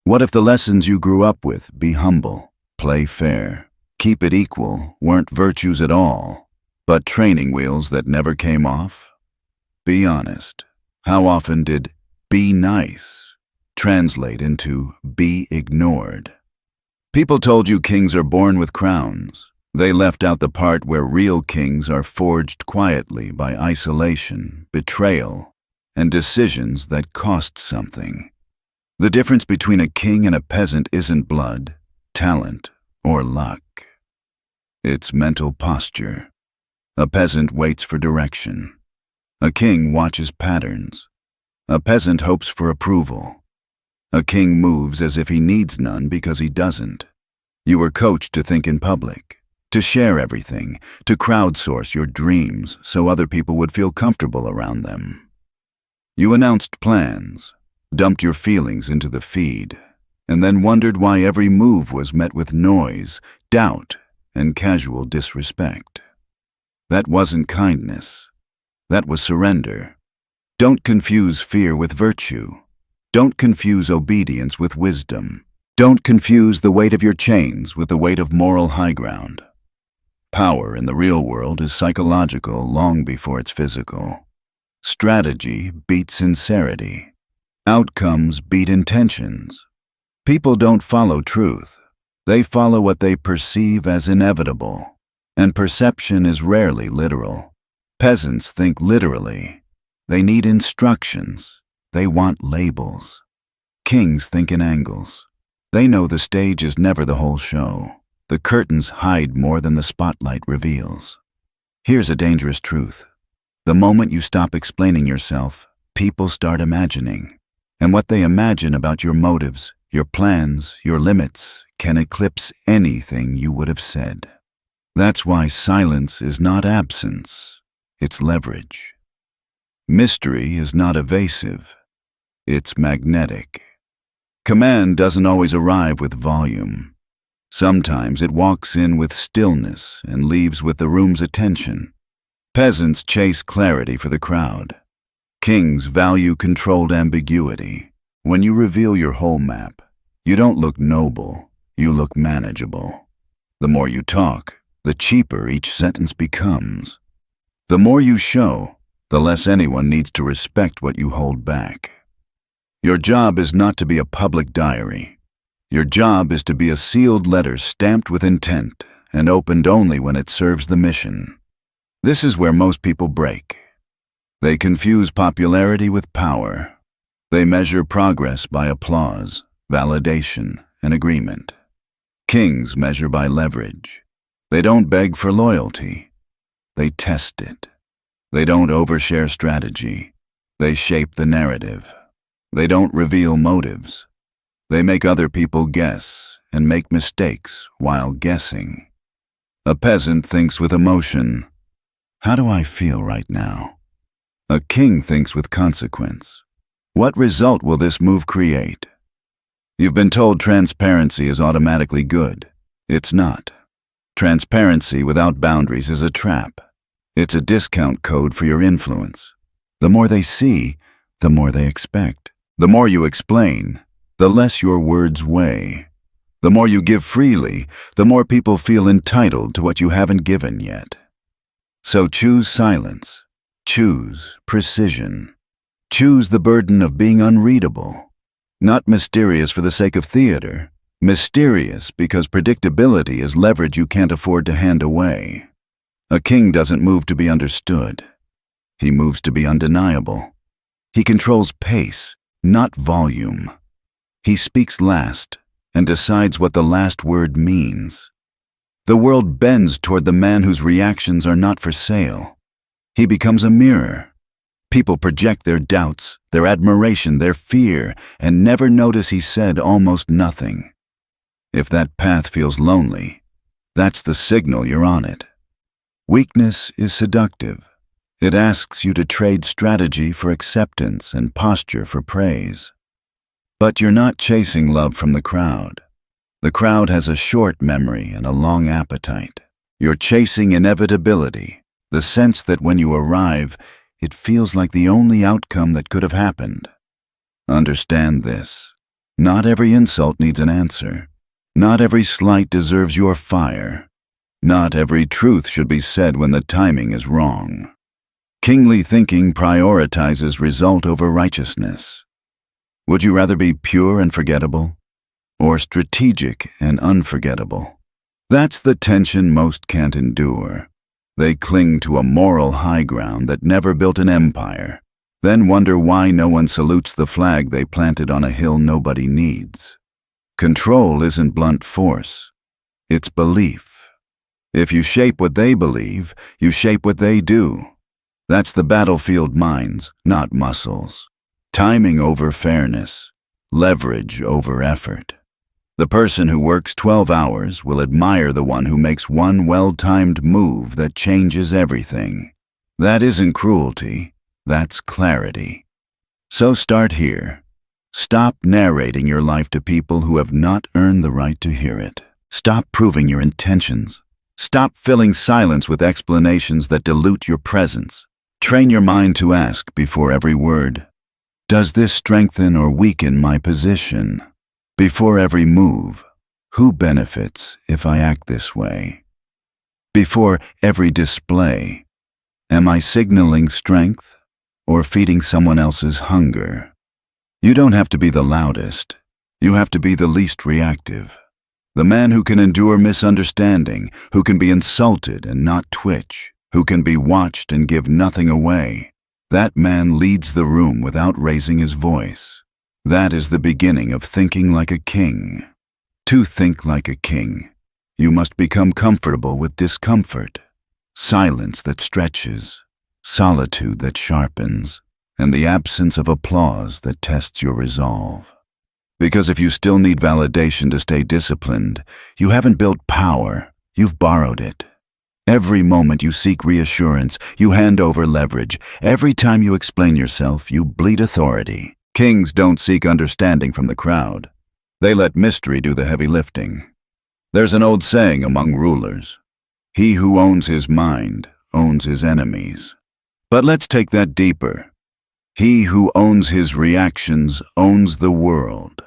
What if the lessons you grew up with, be humble, play fair, keep it equal, weren't virtues at all, but training wheels that never came off? Be honest. How often did be nice translate into be ignored? People told you kings are born with crowns. They left out the part where real kings are forged quietly by isolation, betrayal, and decisions that cost something. The difference between a king and a peasant isn't blood, talent, or luck. It's mental posture. A peasant waits for direction. A king watches patterns. A peasant hopes for approval. A king moves as if he needs none because he doesn't. You were coached to think in public, to share everything, to crowdsource your dreams so other people would feel comfortable around them. You announced plans, dumped your feelings into the feed, and then wondered why every move was met with noise, doubt, and casual disrespect. That wasn't kindness. That was surrender. Don't confuse fear with virtue. Don't confuse obedience with wisdom. Don't confuse the weight of your chains with the weight of moral high ground. Power in the real world is psychological long before it's physical. Strategy beats sincerity. Outcomes beat intentions. People don't follow truth. They follow what they perceive as inevitable, and perception is rarely literal. Peasants think literally. They need instructions. They want labels. Kings think in angles. They know the stage is never the whole show. The curtains hide more than the spotlight reveals. Here's a dangerous truth. The moment you stop explaining yourself, people start imagining. And what they imagine about your motives, your plans, your limits, can eclipse anything you would have said. That's why silence is not absence, it's leverage. Mystery is not evasive, it's magnetic. Command doesn't always arrive with volume. Sometimes it walks in with stillness and leaves with the room's attention. Peasants chase clarity for the crowd. Kings value controlled ambiguity. When you reveal your whole map, you don't look noble, you look manageable. The more you talk, the cheaper each sentence becomes. The more you show, the less anyone needs to respect what you hold back. Your job is not to be a public diary. Your job is to be a sealed letter stamped with intent and opened only when it serves the mission. This is where most people break. They confuse popularity with power. They measure progress by applause, validation, and agreement. Kings measure by leverage. They don't beg for loyalty. They test it. They don't overshare strategy. They shape the narrative. They don't reveal motives. They make other people guess and make mistakes while guessing. A peasant thinks with emotion. How do I feel right now? A king thinks with consequence. What result will this move create? You've been told transparency is automatically good. It's not. Transparency without boundaries is a trap. It's a discount code for your influence. The more they see, the more they expect. The more you explain, the less your words weigh. The more you give freely, the more people feel entitled to what you haven't given yet. So choose silence. Choose precision. Choose the burden of being unreadable. Not mysterious for the sake of theater. Mysterious because predictability is leverage you can't afford to hand away. A king doesn't move to be understood. He moves to be undeniable. He controls pace, not volume. He speaks last and decides what the last word means. The world bends toward the man whose reactions are not for sale. He becomes a mirror. People project their doubts, their admiration, their fear, and never notice he said almost nothing. If that path feels lonely, that's the signal you're on it. Weakness is seductive. It asks you to trade strategy for acceptance and posture for praise. But you're not chasing love from the crowd. The crowd has a short memory and a long appetite. You're chasing inevitability, the sense that when you arrive, it feels like the only outcome that could have happened. Understand this. Not every insult needs an answer. Not every slight deserves your fire. Not every truth should be said when the timing is wrong. Kingly thinking prioritizes result over righteousness. Would you rather be pure and forgettable, or strategic and unforgettable? That's the tension most can't endure. They cling to a moral high ground that never built an empire, then wonder why no one salutes the flag they planted on a hill nobody needs. Control isn't blunt force. It's belief. If you shape what they believe, you shape what they do. That's the battlefield minds, not muscles. Timing over fairness. Leverage over effort. The person who works 12 hours will admire the one who makes one well-timed move that changes everything. That isn't cruelty, that's clarity. So start here. Stop narrating your life to people who have not earned the right to hear it. Stop proving your intentions. Stop filling silence with explanations that dilute your presence. Train your mind to ask before every word, does this strengthen or weaken my position? Before every move, who benefits if I act this way? Before every display, am I signaling strength or feeding someone else's hunger? You don't have to be the loudest. You have to be the least reactive. The man who can endure misunderstanding, who can be insulted and not twitch, who can be watched and give nothing away. That man leads the room without raising his voice. That is the beginning of thinking like a king. To think like a king, you must become comfortable with discomfort, silence that stretches, solitude that sharpens, and the absence of applause that tests your resolve. Because if you still need validation to stay disciplined, you haven't built power, you've borrowed it. Every moment you seek reassurance, you hand over leverage. Every time you explain yourself, you bleed authority. Kings don't seek understanding from the crowd. They let mystery do the heavy lifting. There's an old saying among rulers, he who owns his mind owns his enemies. But let's take that deeper. He who owns his reactions owns the world.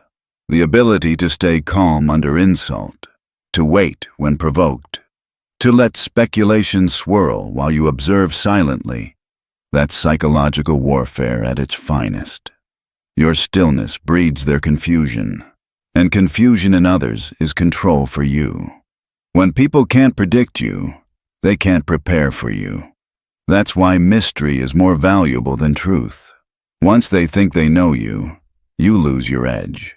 The ability to stay calm under insult, to wait when provoked, to let speculation swirl while you observe silently, that's psychological warfare at its finest. Your stillness breeds their confusion, and confusion in others is control for you. When people can't predict you, they can't prepare for you. That's why mystery is more valuable than truth. Once they think they know you, you lose your edge.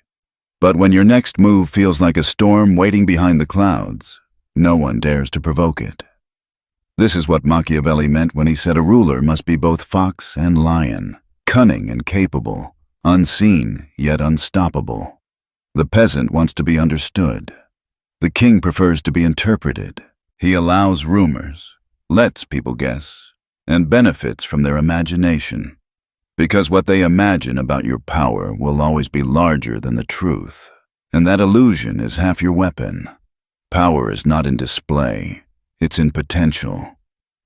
But when your next move feels like a storm waiting behind the clouds, no one dares to provoke it. This is what Machiavelli meant when he said a ruler must be both fox and lion, cunning and capable, unseen yet unstoppable. The peasant wants to be understood. The king prefers to be interpreted. He allows rumors, lets people guess, and benefits from their imagination. Because what they imagine about your power will always be larger than the truth, and that illusion is half your weapon. Power is not in display, it's in potential.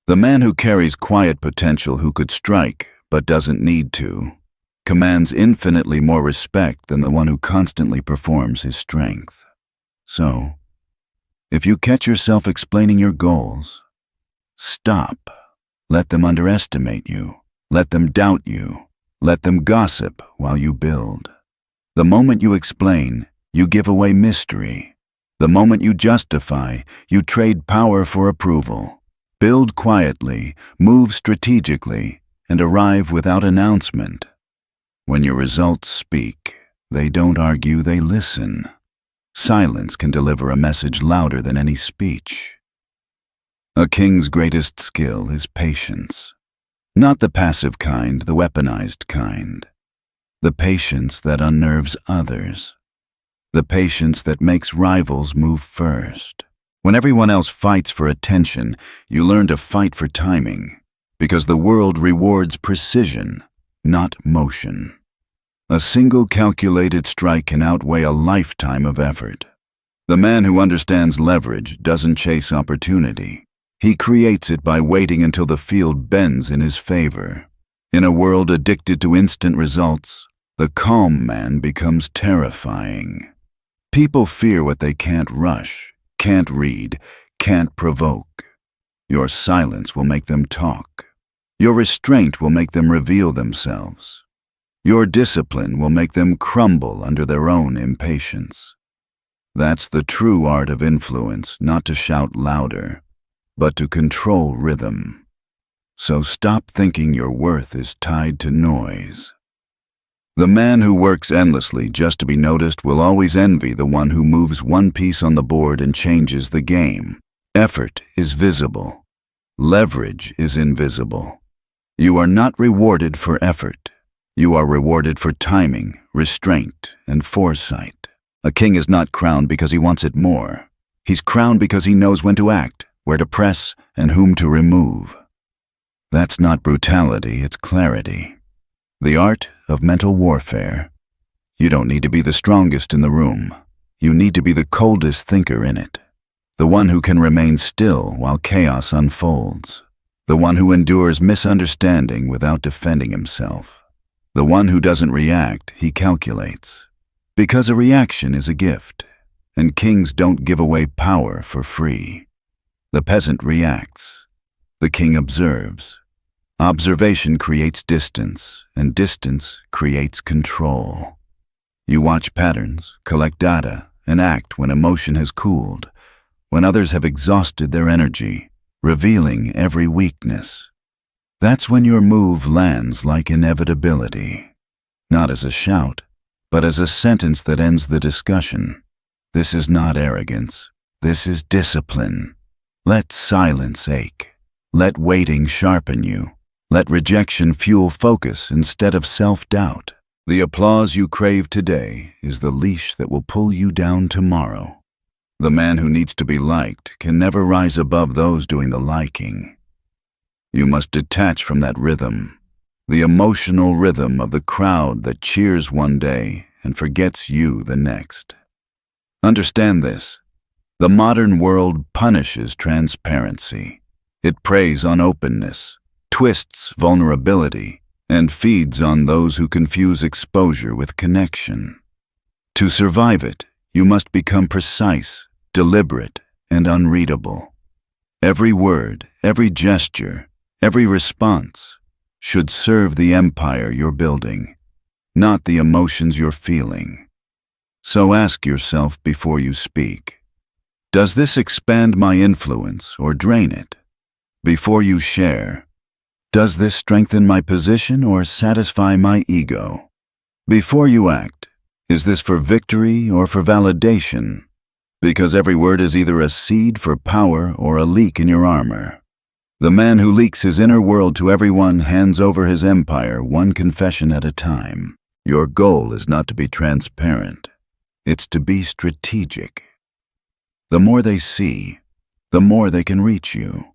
The man who carries quiet potential who could strike but doesn't need to, commands infinitely more respect than the one who constantly performs his strength. So, if you catch yourself explaining your goals, stop. Let them underestimate you. Let them doubt you. Let them gossip while you build. The moment you explain, you give away mystery. The moment you justify, you trade power for approval. Build quietly, move strategically, and arrive without announcement. When your results speak, they don't argue, they listen. Silence can deliver a message louder than any speech. A king's greatest skill is patience. Not the passive kind, the weaponized kind. The patience that unnerves others. The patience that makes rivals move first. When everyone else fights for attention, you learn to fight for timing, because the world rewards precision, not motion. A single calculated strike can outweigh a lifetime of effort. The man who understands leverage doesn't chase opportunity. He creates it by waiting until the field bends in his favor. In a world addicted to instant results, The calm man becomes terrifying. People fear what they can't rush, can't read, can't provoke. Your silence will make them talk. Your restraint will make them reveal themselves. Your discipline will make them crumble under their own impatience. That's the true art of influence, not to shout louder, but to control rhythm. So stop thinking your worth is tied to noise. The man who works endlessly just to be noticed will always envy the one who moves one piece on the board and changes the game. Effort is visible. Leverage is invisible. You are not rewarded for effort. You are rewarded for timing, restraint, and foresight. A king is not crowned because he wants it more. He's crowned because he knows when to act, where to press, and whom to remove. That's not brutality, it's clarity. The art of mental warfare. You don't need to be the strongest in the room. You need to be the coldest thinker in it. The one who can remain still while chaos unfolds. The one who endures misunderstanding without defending himself. The one who doesn't react, he calculates. Because a reaction is a gift, and kings don't give away power for free. The peasant reacts. The king observes. Observation creates distance, and distance creates control. You watch patterns, collect data, and act when emotion has cooled, when others have exhausted their energy, revealing every weakness. That's when your move lands like inevitability, not as a shout, but as a sentence that ends the discussion. This is not arrogance. This is discipline. Let silence ache. Let waiting sharpen you. Let rejection fuel focus instead of self-doubt. The applause you crave today is the leash that will pull you down tomorrow. The man who needs to be liked can never rise above those doing the liking. You must detach from that rhythm, the emotional rhythm of the crowd that cheers one day and forgets you the next. Understand this. The modern world punishes transparency. It preys on openness, twists vulnerability, and feeds on those who confuse exposure with connection. To survive it, you must become precise, deliberate, and unreadable. Every word, every gesture, every response should serve the empire you're building, not the emotions you're feeling. So ask yourself before you speak, does this expand my influence or drain it? Before you share, does this strengthen my position or satisfy my ego? Before you act, is this for victory or for validation? Because every word is either a seed for power or a leak in your armor. The man who leaks his inner world to everyone hands over his empire one confession at a time. Your goal is not to be transparent. It's to be strategic. The more they see, the more they can reach you.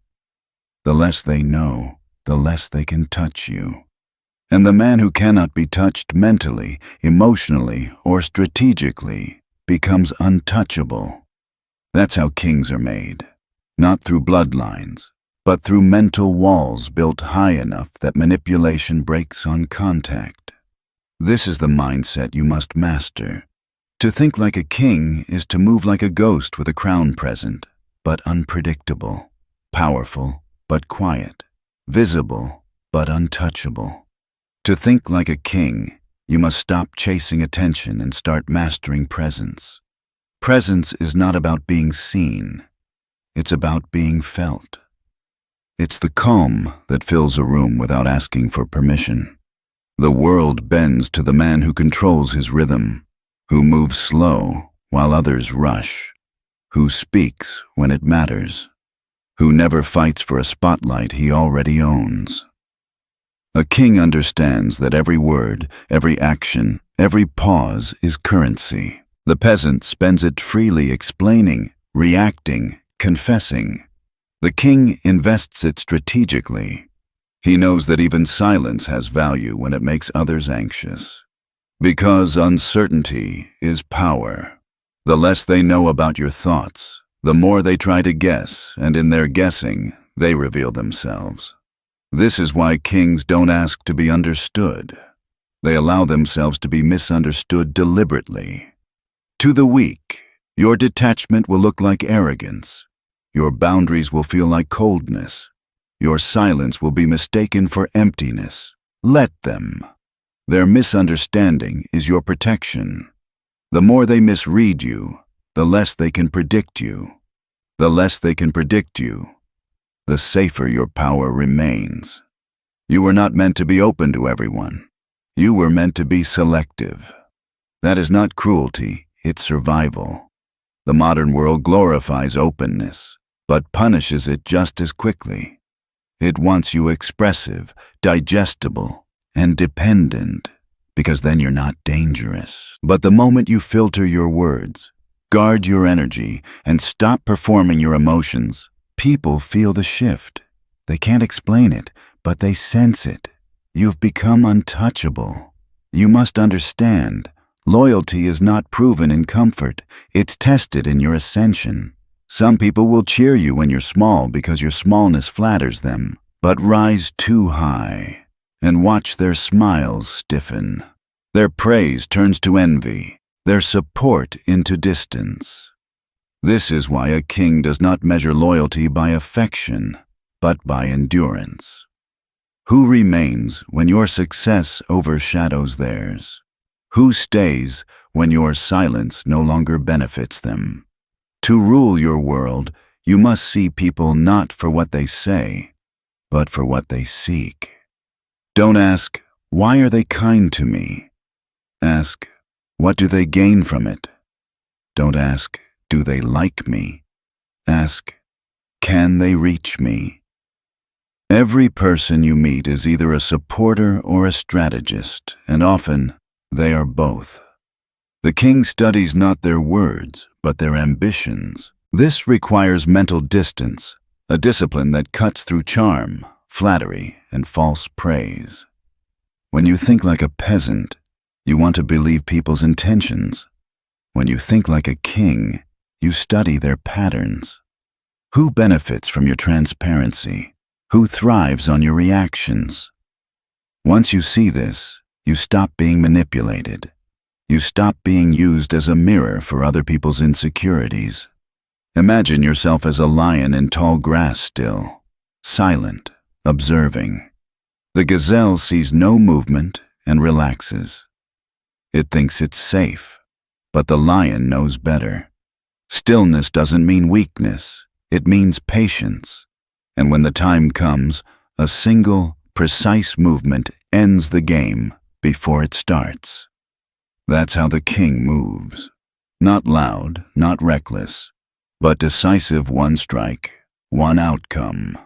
The less they know, the less they can touch you. And the man who cannot be touched mentally, emotionally, or strategically becomes untouchable. That's how kings are made, not through bloodlines, but through mental walls built high enough that manipulation breaks on contact. This is the mindset you must master. To think like a king is to move like a ghost with a crown present, but unpredictable, powerful, but quiet, visible, but untouchable. To think like a king, you must stop chasing attention and start mastering presence. Presence is not about being seen. It's about being felt. It's the calm that fills a room without asking for permission. The world bends to the man who controls his rhythm, who moves slow while others rush, who speaks when it matters, who never fights for a spotlight he already owns. A king understands that every word, every action, every pause is currency. The peasant spends it freely explaining, reacting, confessing. The king invests it strategically. He knows that even silence has value when it makes others anxious. Because uncertainty is power. The less they know about your thoughts, the more they try to guess, and in their guessing, they reveal themselves. This is why kings don't ask to be understood. They allow themselves to be misunderstood deliberately. To the weak, your detachment will look like arrogance. Your boundaries will feel like coldness. Your silence will be mistaken for emptiness. Let them. Their misunderstanding is your protection. The more they misread you, the less they can predict you. The less they can predict you, the safer your power remains. You were not meant to be open to everyone. You were meant to be selective. That is not cruelty, it's survival. The modern world glorifies openness, but punishes it just as quickly. It wants you expressive, digestible, and dependent, because then you're not dangerous. But the moment you filter your words, guard your energy, and stop performing your emotions, people feel the shift. They can't explain it, but they sense it. You've become untouchable. You must understand, loyalty is not proven in comfort, it's tested in your ascension. Some people will cheer you when you're small because your smallness flatters them, but rise too high and watch their smiles stiffen. Their praise turns to envy, their support into distance. This is why a king does not measure loyalty by affection, but by endurance. Who remains when your success overshadows theirs? Who stays when your silence no longer benefits them? To rule your world, you must see people not for what they say, but for what they seek. Don't ask, why are they kind to me? Ask, what do they gain from it? Don't ask, do they like me? Ask, can they reach me? Every person you meet is either a supporter or a strategist, and often they are both. The king studies not their words, but their ambitions. This requires mental distance, a discipline that cuts through charm, flattery, and false praise. When you think like a peasant, you want to believe people's intentions. When you think like a king, you study their patterns. Who benefits from your transparency? Who thrives on your reactions? Once you see this, you stop being manipulated. You stop being used as a mirror for other people's insecurities. Imagine yourself as a lion in tall grass still, silent, observing. The gazelle sees no movement and relaxes. It thinks it's safe, but the lion knows better. Stillness doesn't mean weakness, it means patience. And when the time comes, a single, precise movement ends the game before it starts. That's how the king moves. Not loud, not reckless, but decisive, one strike, one outcome.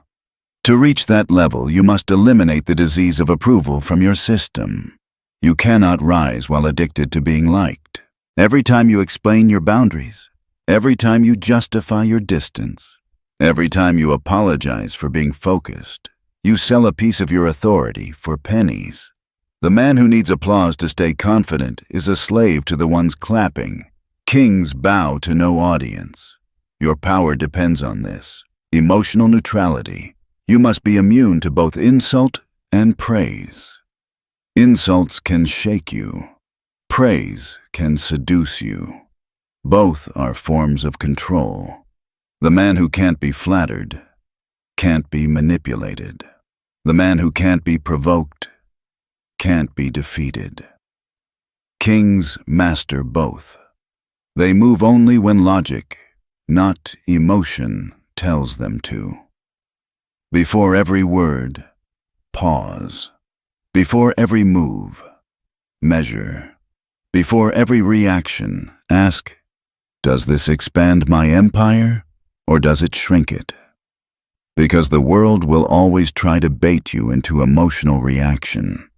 To reach that level, you must eliminate the disease of approval from your system. You cannot rise while addicted to being liked. Every time you explain your boundaries, every time you justify your distance, every time you apologize for being focused, you sell a piece of your authority for pennies. The man who needs applause to stay confident is a slave to the ones clapping. Kings bow to no audience. Your power depends on this. Emotional neutrality. You must be immune to both insult and praise. Insults can shake you. Praise can seduce you. Both are forms of control. The man who can't be flattered can't be manipulated. The man who can't be provoked can't be defeated. Kings master both. They move only when logic, not emotion, tells them to. Before every word, pause. Before every move, measure. Before every reaction, ask, does this expand my empire, or does it shrink it? Because the world will always try to bait you into emotional reaction.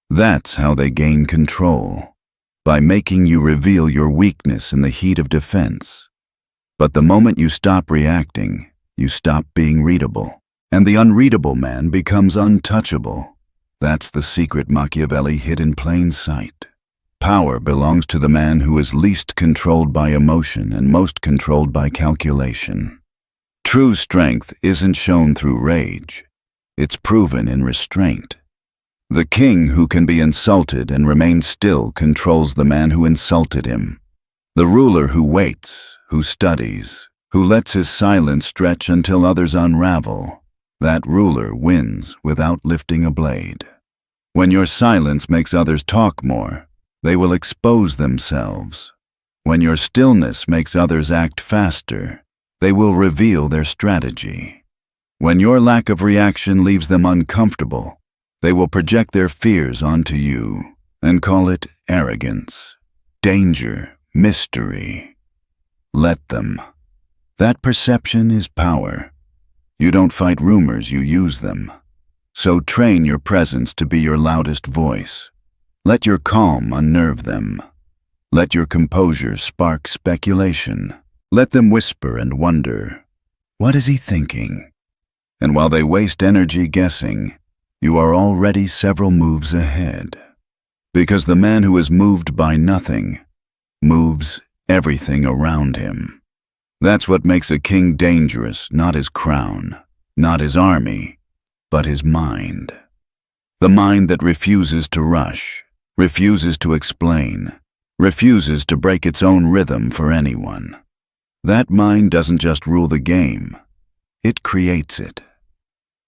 That's how they gain control, by making you reveal your weakness in the heat of defense. But the moment you stop reacting, you stop being readable, and the unreadable man becomes untouchable. That's the secret Machiavelli hid in plain sight. Power belongs to the man who is least controlled by emotion and most controlled by calculation. True strength isn't shown through rage. It's proven in restraint. The king who can be insulted and remain still controls the man who insulted him. The ruler who waits, who studies, who lets his silence stretch until others unravel, that ruler wins without lifting a blade. When your silence makes others talk more, they will expose themselves. When your stillness makes others act faster, they will reveal their strategy. When your lack of reaction leaves them uncomfortable, they will project their fears onto you and call it arrogance, danger, mystery. Let them. That perception is power. You don't fight rumors, you use them. So train your presence to be your loudest voice. Let your calm unnerve them. Let your composure spark speculation. Let them whisper and wonder, what is he thinking? And while they waste energy guessing, you are already several moves ahead. Because the man who is moved by nothing moves everything around him. That's what makes a king dangerous, not his crown, not his army, but his mind. The mind that refuses to rush, refuses to explain, refuses to break its own rhythm for anyone. That mind doesn't just rule the game, it creates it.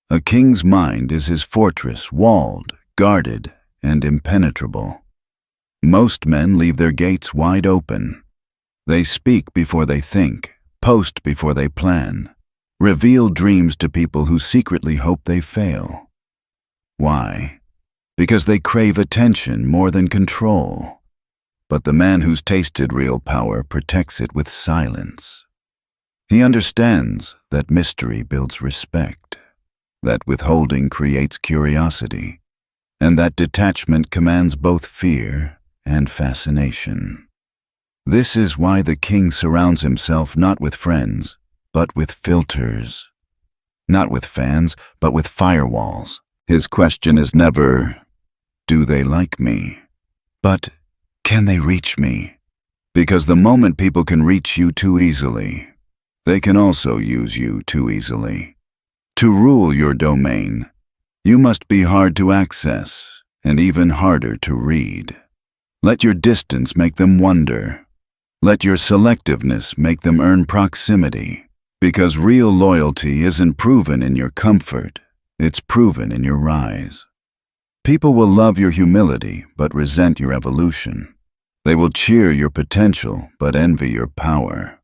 A king's mind is his fortress, walled, guarded, and impenetrable. Most men leave their gates wide open. They speak before they think, post before they plan, reveal dreams to people who secretly hope they fail. Why? Because they crave attention more than control. But the man who's tasted real power protects it with silence. He understands that mystery builds respect, that withholding creates curiosity, and that detachment commands both fear and fascination. This is why the king surrounds himself not with friends, but with filters. Not with fans, but with firewalls. His question is never, do they like me? But, can they reach me? Because the moment people can reach you too easily, they can also use you too easily. To rule your domain, you must be hard to access and even harder to read. Let your distance make them wonder. Let your selectiveness make them earn proximity. Because real loyalty isn't proven in your comfort, it's proven in your rise. People will love your humility but resent your evolution. They will cheer your potential but envy your power.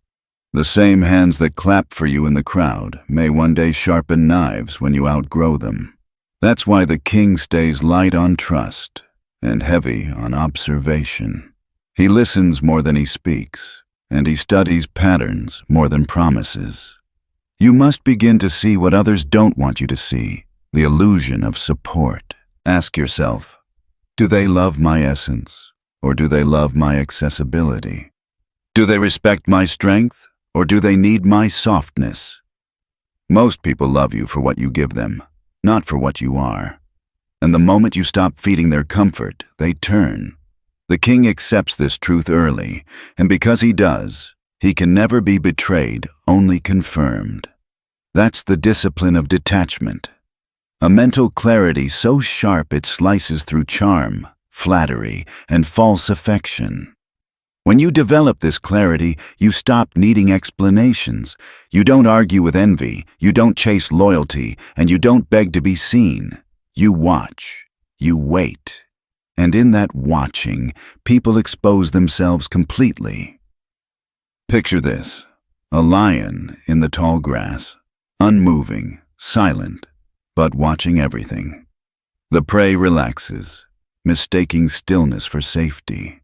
The same hands that clap for you in the crowd may one day sharpen knives when you outgrow them. That's why the king stays light on trust and heavy on observation. He listens more than he speaks, and he studies patterns more than promises. You must begin to see what others don't want you to see, the illusion of support. Ask yourself, do they love my essence, or do they love my accessibility? Do they respect my strength, or do they need my softness? Most people love you for what you give them, not for what you are. And the moment you stop feeding their comfort, they turn. The king accepts this truth early, and because he does, he can never be betrayed, only confirmed. That's the discipline of detachment. A mental clarity so sharp it slices through charm, flattery, and false affection. When you develop this clarity, you stop needing explanations. You don't argue with envy, you don't chase loyalty, and you don't beg to be seen. You watch, you wait. And in that watching, people expose themselves completely. Picture this, a lion in the tall grass, unmoving, silent, but watching everything. The prey relaxes, mistaking stillness for safety.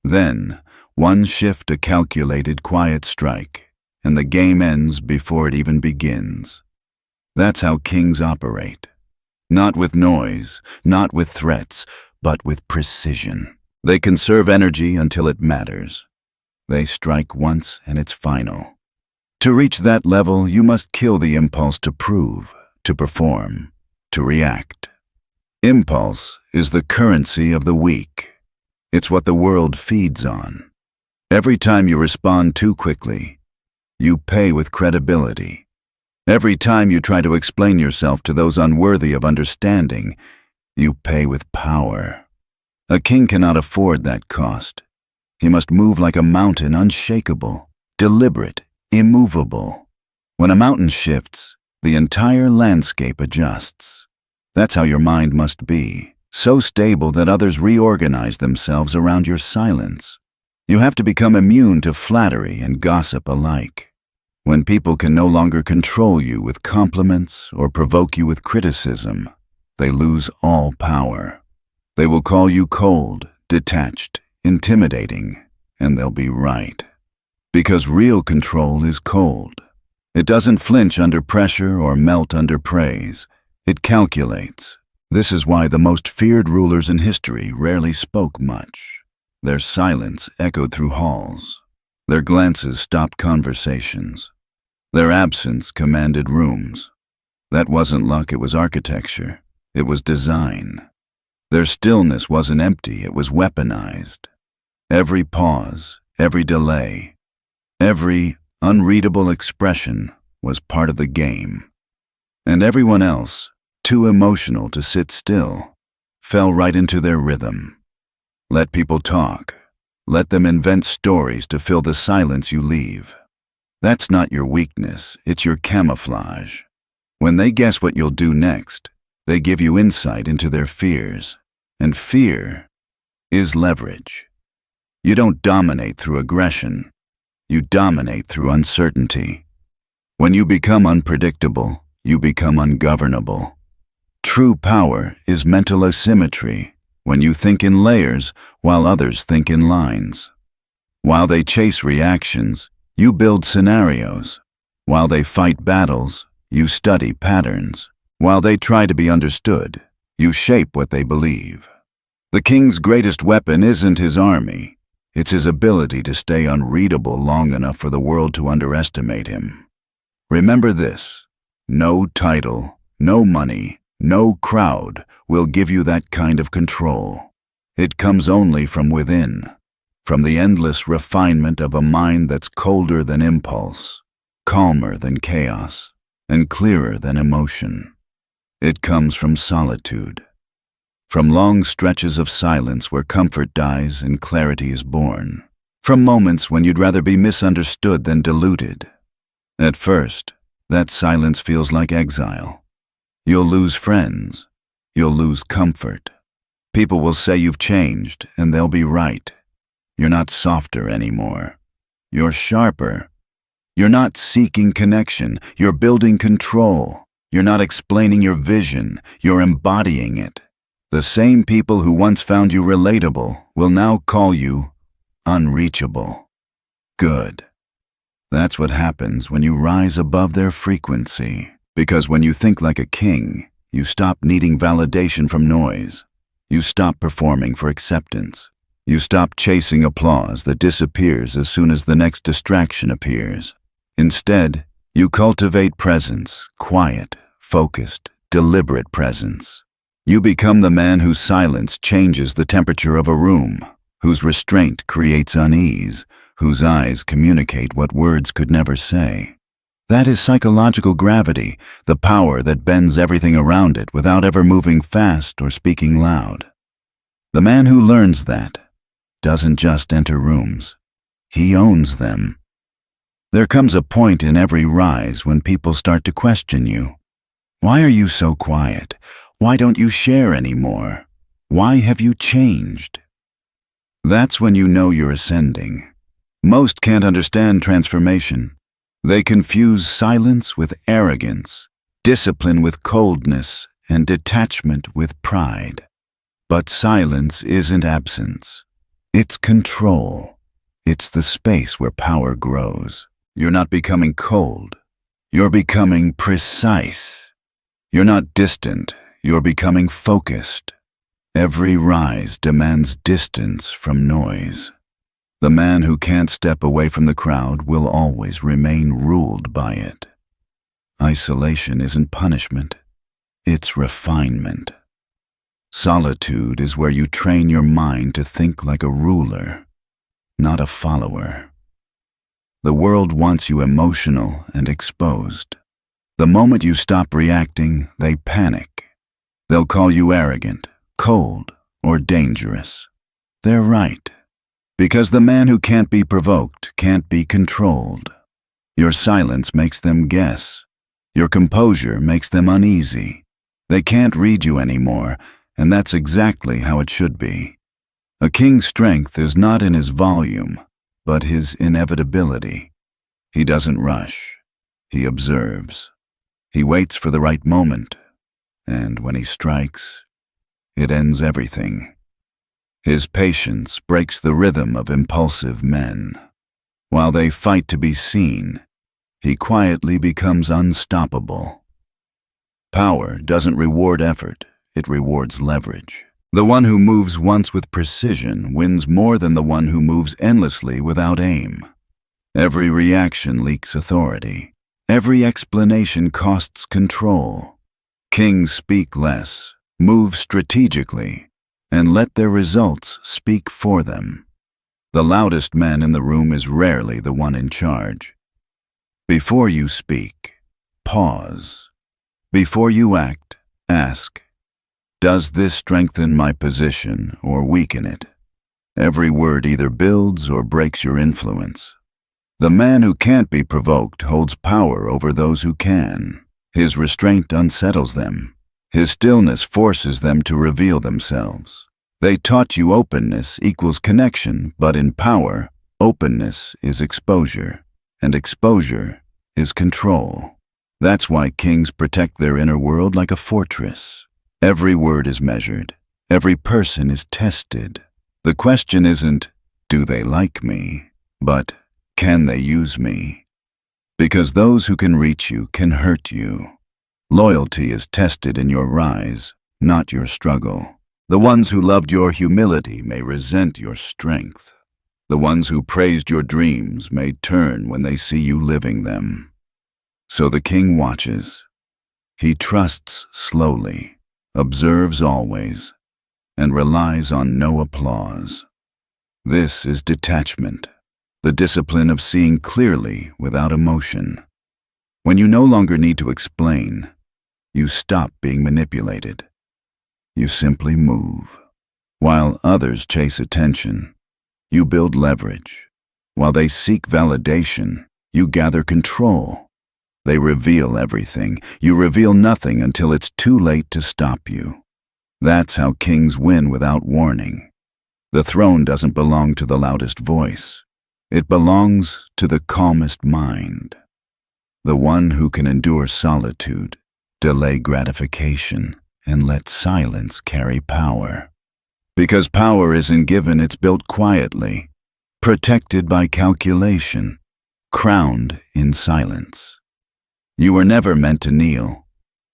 Then, one shift, a calculated, quiet strike, and the game ends before it even begins. That's how kings operate. Not with noise, not with threats, but with precision. They conserve energy until it matters. They strike once and it's final. To reach that level, you must kill the impulse to prove, to perform, to react. Impulse is the currency of the weak. It's what the world feeds on. Every time you respond too quickly, you pay with credibility. Every time you try to explain yourself to those unworthy of understanding, You pay with power. A king cannot afford that cost. He must move like a mountain, unshakable, deliberate, immovable. When a mountain shifts, the entire landscape adjusts. That's how your mind must be, so stable that others reorganize themselves around your silence. You have to become immune to flattery and gossip alike. When people can no longer control you with compliments or provoke you with criticism, they lose all power. They will call you cold, detached, intimidating, and they'll be right. Because real control is cold. It doesn't flinch under pressure or melt under praise. It calculates. This is why the most feared rulers in history rarely spoke much. Their silence echoed through halls. Their glances stopped conversations. Their absence commanded rooms. That wasn't luck, it was architecture. It was design. Their stillness wasn't empty, it was weaponized. Every pause, every delay, every unreadable expression was part of the game. And everyone else, too emotional to sit still, fell right into their rhythm. Let people talk. Let them invent stories to fill the silence you leave. That's not your weakness, it's your camouflage. When they guess what you'll do next, they give you insight into their fears. And fear is leverage. You don't dominate through aggression. You dominate through uncertainty. When you become unpredictable, you become ungovernable. True power is mental asymmetry, when you think in layers while others think in lines. While they chase reactions, you build scenarios. While they fight battles, you study patterns. While they try to be understood, you shape what they believe. The king's greatest weapon isn't his army. It's his ability to stay unreadable long enough for the world to underestimate him. Remember this: no title, no money, no crowd will give you that kind of control. It comes only from within, from the endless refinement of a mind that's colder than impulse, calmer than chaos, and clearer than emotion. It comes from solitude, from long stretches of silence where comfort dies and clarity is born, from moments when you'd rather be misunderstood than deluded. At first, that silence feels like exile. You'll lose friends. You'll lose comfort. People will say you've changed, and they'll be right. You're not softer anymore. You're sharper. You're not seeking connection. You're building control. You're not explaining your vision. You're embodying it. The same people who once found you relatable will now call you unreachable. Good. That's what happens when you rise above their frequency. Because when you think like a king, you stop needing validation from noise. You stop performing for acceptance. You stop chasing applause that disappears as soon as the next distraction appears. Instead, you cultivate presence, quiet, focused, deliberate presence. You become the man whose silence changes the temperature of a room, whose restraint creates unease, whose eyes communicate what words could never say. That is psychological gravity, the power that bends everything around it without ever moving fast or speaking loud. The man who learns that doesn't just enter rooms, he owns them. There comes a point in every rise when people start to question you. Why are you so quiet? Why don't you share anymore? Why have you changed? That's when you know you're ascending. Most can't understand transformation. They confuse silence with arrogance, discipline with coldness, and detachment with pride. But silence isn't absence. It's control. It's the space where power grows. You're not becoming cold. You're becoming precise. You're not distant. You're becoming focused. Every rise demands distance from noise. The man who can't step away from the crowd will always remain ruled by it. Isolation isn't punishment. It's refinement. Solitude is where you train your mind to think like a ruler, not a follower. The world wants you emotional and exposed. The moment you stop reacting, they panic. They'll call you arrogant, cold, or dangerous. They're right. Because the man who can't be provoked can't be controlled. Your silence makes them guess. Your composure makes them uneasy. They can't read you anymore, and that's exactly how it should be. A king's strength is not in his volume, but his inevitability. He doesn't rush. He observes. He waits for the right moment, and when he strikes, it ends everything. His patience breaks the rhythm of impulsive men. While they fight to be seen, he quietly becomes unstoppable. Power doesn't reward effort, it rewards leverage. The one who moves once with precision wins more than the one who moves endlessly without aim. Every reaction leaks authority. Every explanation costs control. Kings speak less, move strategically, and let their results speak for them. The loudest man in the room is rarely the one in charge. Before you speak, pause. Before you act, ask, does this strengthen my position or weaken it? Every word either builds or breaks your influence. The man who can't be provoked holds power over those who can. His restraint unsettles them. His stillness forces them to reveal themselves. They taught you openness equals connection, but in power, openness is exposure, and exposure is control. That's why kings protect their inner world like a fortress. Every word is measured. Every person is tested. The question isn't, do they like me? But, can they use me? Because those who can reach you can hurt you. Loyalty is tested in your rise, not your struggle. The ones who loved your humility may resent your strength. The ones who praised your dreams may turn when they see you living them. So the king watches. He trusts slowly, observes always, and relies on no applause. This is detachment, the discipline of seeing clearly without emotion. When you no longer need to explain, you stop being manipulated. You simply move. While others chase attention, you build leverage. While they seek validation, you gather control. They reveal everything. You reveal nothing until it's too late to stop you. That's how kings win without warning. The throne doesn't belong to the loudest voice. It belongs to the calmest mind. The one who can endure solitude, delay gratification, and let silence carry power. Because power isn't given, it's built quietly, protected by calculation, crowned in silence. You were never meant to kneel.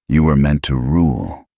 You were meant to rule.